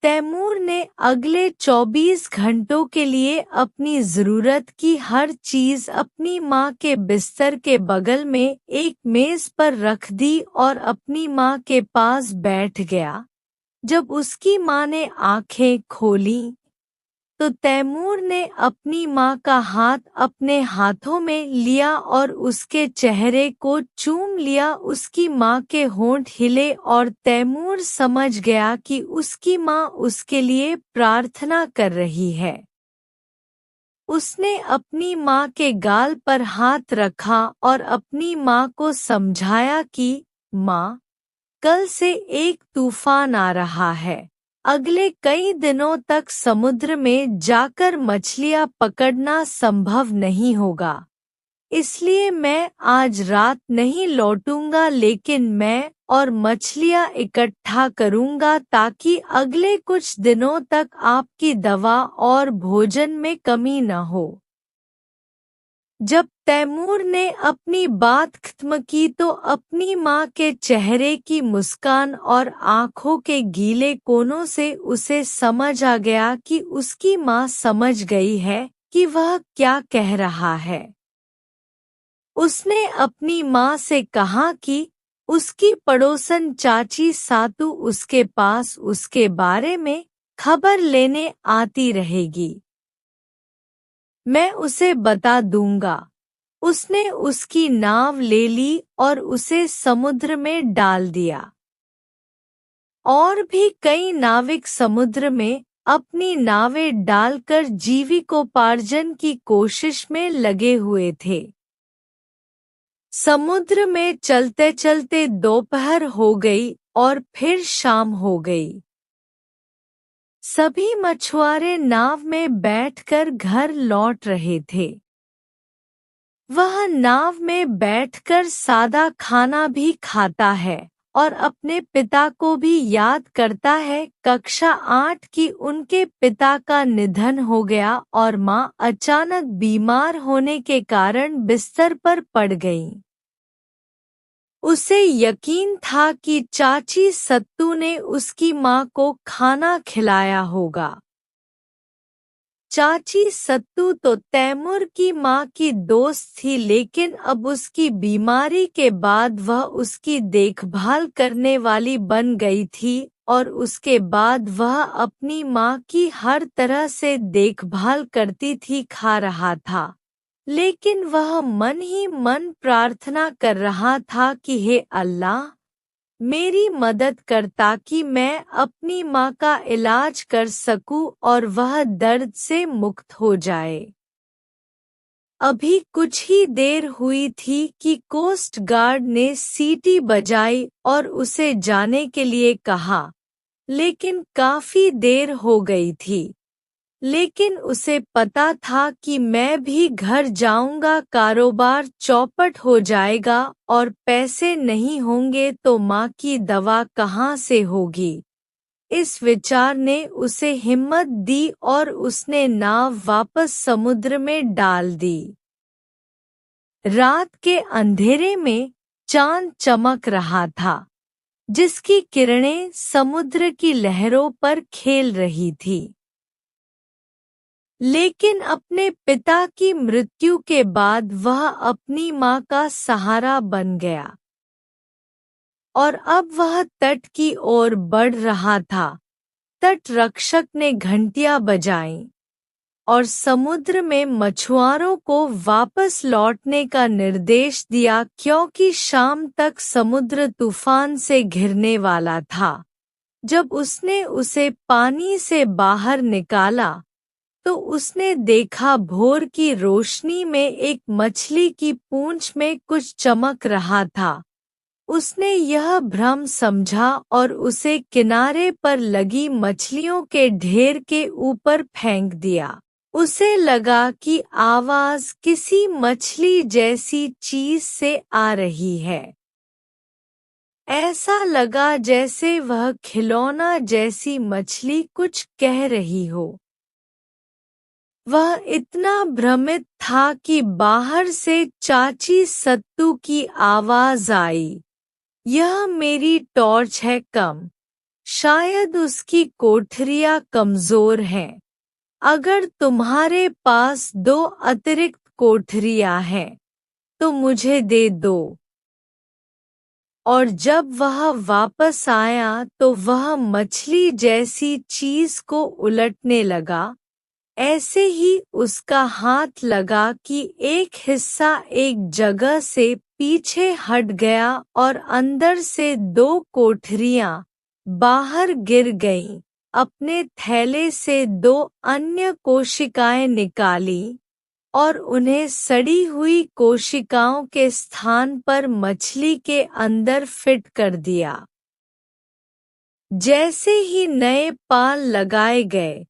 तैमूर ने अगले 24 घंटों के लिए अपनी ज़रूरत की हर चीज़ अपनी माँ के बिस्तर के बगल में एक मेज़ पर रख दी और अपनी माँ के पास बैठ गया। जब उसकी माँ ने आंखें खोलीं, तो तैमूर ने अपनी माँ का हाथ अपने हाथों में लिया और उसके चेहरे को चूम लिया। उसकी माँ के होंठ हिले और तैमूर समझ गया कि उसकी माँ उसके लिए प्रार्थना कर रही है। उसने अपनी माँ के गाल पर हाथ रखा और अपनी माँ को समझाया कि माँ, कल से एक तूफान आ रहा है। अगले कई दिनों तक समुद्र में जाकर मछलियाँ पकड़ना संभव नहीं होगा। इसलिए मैं आज रात नहीं लौटूंगा, लेकिन मैं और मछलियाँ इकट्ठा करूंगा ताकि अगले कुछ दिनों तक आपकी दवा और भोजन में कमी न हो। जब तैमूर ने अपनी बात खत्म की तो अपनी माँ के चेहरे की मुस्कान और आँखों के गीले कोनों से उसे समझ आ गया कि उसकी माँ समझ गई है कि वह क्या कह रहा है। उसने अपनी माँ से कहा कि उसकी पड़ोसन चाची सातू उसके पास उसके बारे में खबर लेने आती रहेगी। मैं उसे बता दूंगा। उसने उसकी नाव ले ली और उसे समुद्र में डाल दिया। और भी कई नाविक समुद्र में अपनी नावें डालकर जीविकोपार्जन की कोशिश में लगे हुए थे। समुद्र में चलते चलते दोपहर हो गई और फिर शाम हो गई। सभी मछुआरे नाव में बैठकर घर लौट रहे थे। वह नाव में बैठकर सादा खाना भी खाता है और अपने पिता को भी याद करता है। कक्षा 8 की उनके पिता का निधन हो गया और माँ अचानक बीमार होने के कारण बिस्तर पर पड़ गईं। उसे यकीन था कि चाची सत्तू ने उसकी माँ को खाना खिलाया होगा। चाची सत्तू तो तैमूर की माँ की दोस्त थी, लेकिन अब उसकी बीमारी के बाद वह उसकी देखभाल करने वाली बन गई थी और उसके बाद वह अपनी माँ की हर तरह से देखभाल करती थी। खा रहा था, लेकिन वह मन ही मन प्रार्थना कर रहा था कि हे अल्लाह, मेरी मदद कर ताकि मैं अपनी माँ का इलाज कर सकूं और वह दर्द से मुक्त हो जाए। अभी कुछ ही देर हुई थी कि कोस्ट गार्ड ने सीटी बजाई और उसे जाने के लिए कहा, लेकिन काफी देर हो गई थी। लेकिन उसे पता था कि मैं भी घर जाऊंगा, कारोबार चौपट हो जाएगा और पैसे नहीं होंगे तो माँ की दवा कहाँ से होगी। इस विचार ने उसे हिम्मत दी और उसने नाव वापस समुद्र में डाल दी। रात के अंधेरे में चांद चमक रहा था, जिसकी किरणें समुद्र की लहरों पर खेल रही थी। लेकिन अपने पिता की मृत्यु के बाद वह अपनी माँ का सहारा बन गया और अब वह तट की ओर बढ़ रहा था। तट रक्षक ने घंटियां बजाईं और समुद्र में मछुआरों को वापस लौटने का निर्देश दिया, क्योंकि शाम तक समुद्र तूफान से घिरने वाला था। जब उसने उसे पानी से बाहर निकाला तो उसने देखा भोर की रोशनी में एक मछली की पूंछ में कुछ चमक रहा था। उसने यह भ्रम समझा और उसे किनारे पर लगी मछलियों के ढेर के ऊपर फेंक दिया। उसे लगा कि आवाज किसी मछली जैसी चीज से आ रही है। ऐसा लगा जैसे वह खिलौना जैसी मछली कुछ कह रही हो। वह इतना भ्रमित था कि बाहर से चाची सत्तू की आवाज आई, यह मेरी टॉर्च है, कम शायद उसकी कोठरियां कमजोर हैं। अगर तुम्हारे पास 2 अतिरिक्त कोठरियां हैं, तो मुझे दे दो। और जब वह वापस आया तो वह मछली जैसी चीज को उलटने लगा। ऐसे ही उसका हाथ लगा कि एक हिस्सा एक जगह से पीछे हट गया और अंदर से 2 कोठरियां बाहर गिर गईं। अपने थैले से 2 अन्य कोशिकाएं निकाली और उन्हें सड़ी हुई कोशिकाओं के स्थान पर मछली के अंदर फिट कर दिया। जैसे ही नए पाल लगाए गए,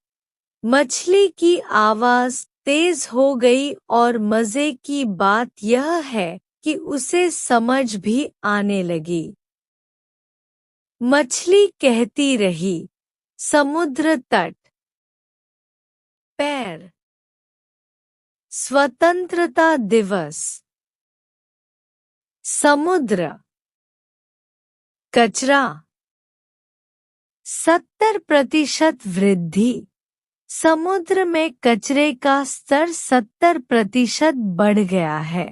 मछली की आवाज तेज हो गई और मजे की बात यह है कि उसे समझ भी आने लगी। मछली कहती रही, समुद्र तट, पैर, स्वतंत्रता दिवस, समुद्र, कचरा, 70% वृद्धि। समुद्र में कचरे का स्तर 70% बढ़ गया है।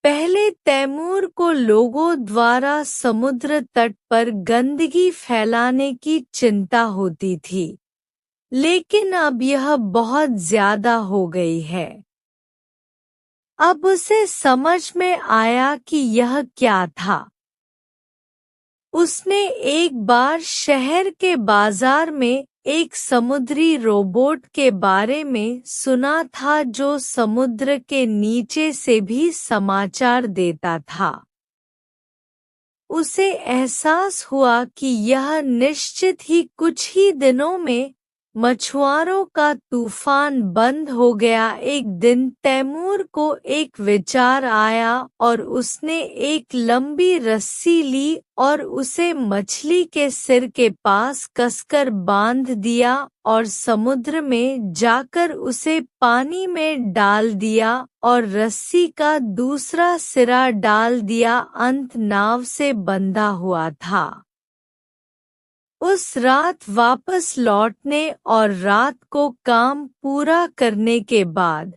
पहले तैमूर को लोगों द्वारा समुद्र तट पर गंदगी फैलाने की चिंता होती थी, लेकिन अब यह बहुत ज्यादा हो गई है। अब उसे समझ में आया कि यह क्या था। उसने एक बार शहर के बाजार में एक समुद्री रोबोट के बारे में सुना था जो समुद्र के नीचे से भी समाचार देता था। उसे एहसास हुआ कि यह निश्चित ही कुछ ही दिनों में मछुआरों का तूफान बंद हो गया। एक दिन तैमूर को एक विचार आया और उसने एक लंबी रस्सी ली और उसे मछली के सिर के पास कसकर बांध दिया और समुद्र में जाकर उसे पानी में डाल दिया और रस्सी का दूसरा सिरा डाल दिया। अंत नाव से बंधा हुआ था। उस रात वापस लौटने और रात को काम पूरा करने के बाद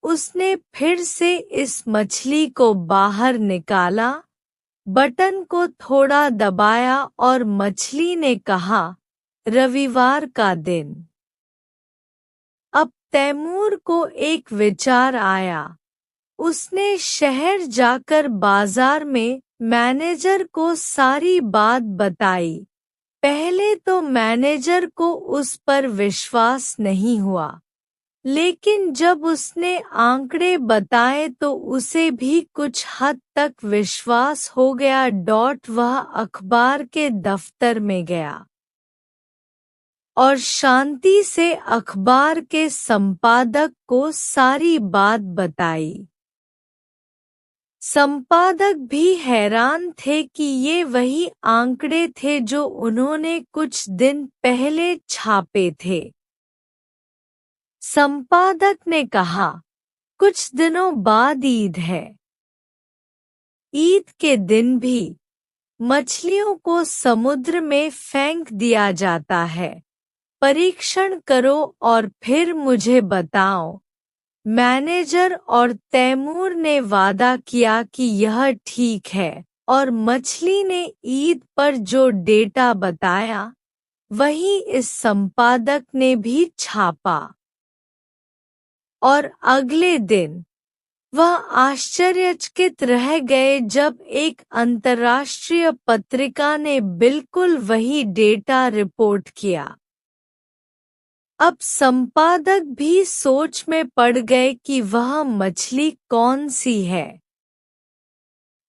उसने फिर से इस मछली को बाहर निकाला, बटन को थोड़ा दबाया और मछली ने कहा, रविवार का दिन। अब तैमूर को एक विचार आया। उसने शहर जाकर बाजार में मैनेजर को सारी बात बताई। पहले तो मैनेजर को उस पर विश्वास नहीं हुआ, लेकिन जब उसने आंकड़े बताए तो उसे भी कुछ हद तक विश्वास हो गया। वह अखबार के दफ्तर में गया और शांति से अखबार के संपादक को सारी बात बताई। संपादक भी हैरान थे कि ये वही आंकड़े थे जो उन्होंने कुछ दिन पहले छापे थे। संपादक ने कहा, कुछ दिनों बाद ईद है। ईद के दिन भी मछलियों को समुद्र में फेंक दिया जाता है। परीक्षण करो और फिर मुझे बताओ। मैनेजर और तैमूर ने वादा किया कि यह ठीक है और मछली ने ईद पर जो डेटा बताया वही इस संपादक ने भी छापा। और अगले दिन वह आश्चर्यचकित रह गए जब एक अंतर्राष्ट्रीय पत्रिका ने बिल्कुल वही डेटा रिपोर्ट किया। अब संपादक भी सोच में पड़ गए कि वह मछली कौन सी है।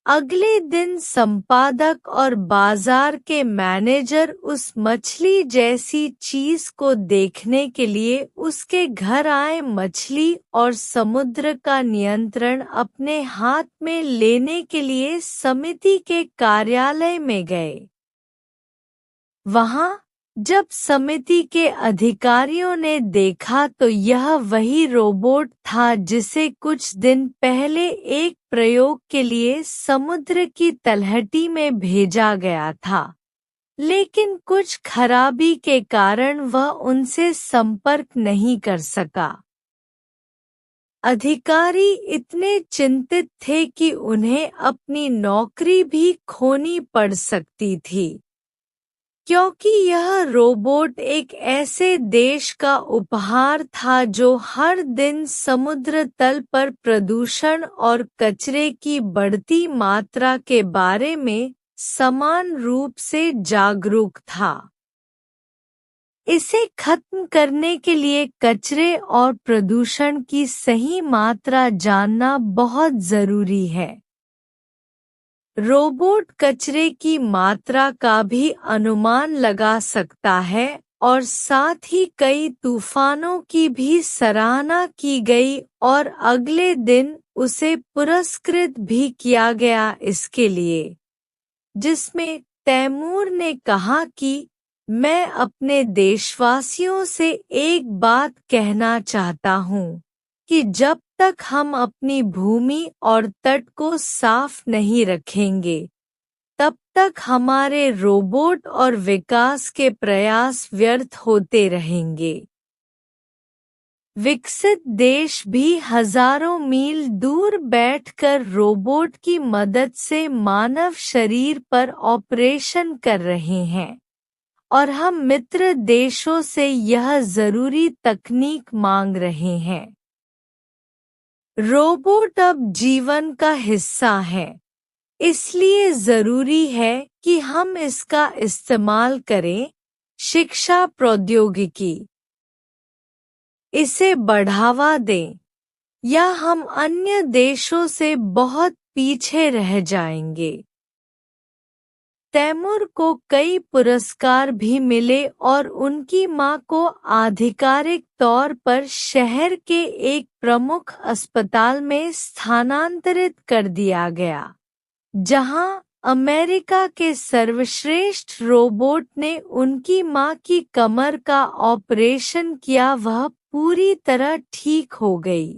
अगले दिन संपादक और बाजार के मैनेजर उस मछली जैसी चीज को देखने के लिए उसके घर आए। मछली और समुद्र का नियंत्रण अपने हाथ में लेने के लिए समिति के कार्यालय में गए। वहां जब समिति के अधिकारियों ने देखा तो यह वही रोबोट था जिसे कुछ दिन पहले एक प्रयोग के लिए समुद्र की तलहटी में भेजा गया था, लेकिन कुछ खराबी के कारण वह उनसे संपर्क नहीं कर सका। अधिकारी इतने चिंतित थे कि उन्हें अपनी नौकरी भी खोनी पड़ सकती थी, क्योंकि यह रोबोट एक ऐसे देश का उपहार था जो हर दिन समुद्र तल पर प्रदूषण और कचरे की बढ़ती मात्रा के बारे में समान रूप से जागरूक था। इसे खत्म करने के लिए कचरे और प्रदूषण की सही मात्रा जानना बहुत जरूरी है। रोबोट कचरे की मात्रा का भी अनुमान लगा सकता है और साथ ही कई तूफानों की भी सराहना की गई और अगले दिन उसे पुरस्कृत भी किया गया इसके लिए, जिसमें तैमूर ने कहा कि मैं अपने देशवासियों से एक बात कहना चाहता हूँ कि जब तक हम अपनी भूमि और तट को साफ नहीं रखेंगे, तब तक हमारे रोबोट और विकास के प्रयास व्यर्थ होते रहेंगे। विकसित देश भी हजारों मील दूर बैठकर रोबोट की मदद से मानव शरीर पर ऑपरेशन कर रहे हैं, और हम मित्र देशों से यह जरूरी तकनीक मांग रहे हैं। रोबोट अब जीवन का हिस्सा है, इसलिए जरूरी है कि हम इसका इस्तेमाल करें। शिक्षा प्रौद्योगिकी, इसे बढ़ावा दें, या हम अन्य देशों से बहुत पीछे रह जाएंगे। तैमूर को कई पुरस्कार भी मिले और उनकी मां को आधिकारिक तौर पर शहर के एक प्रमुख अस्पताल में स्थानांतरित कर दिया गया, जहां अमेरिका के सर्वश्रेष्ठ रोबोट ने उनकी मां की कमर का ऑपरेशन किया। वह पूरी तरह ठीक हो गई।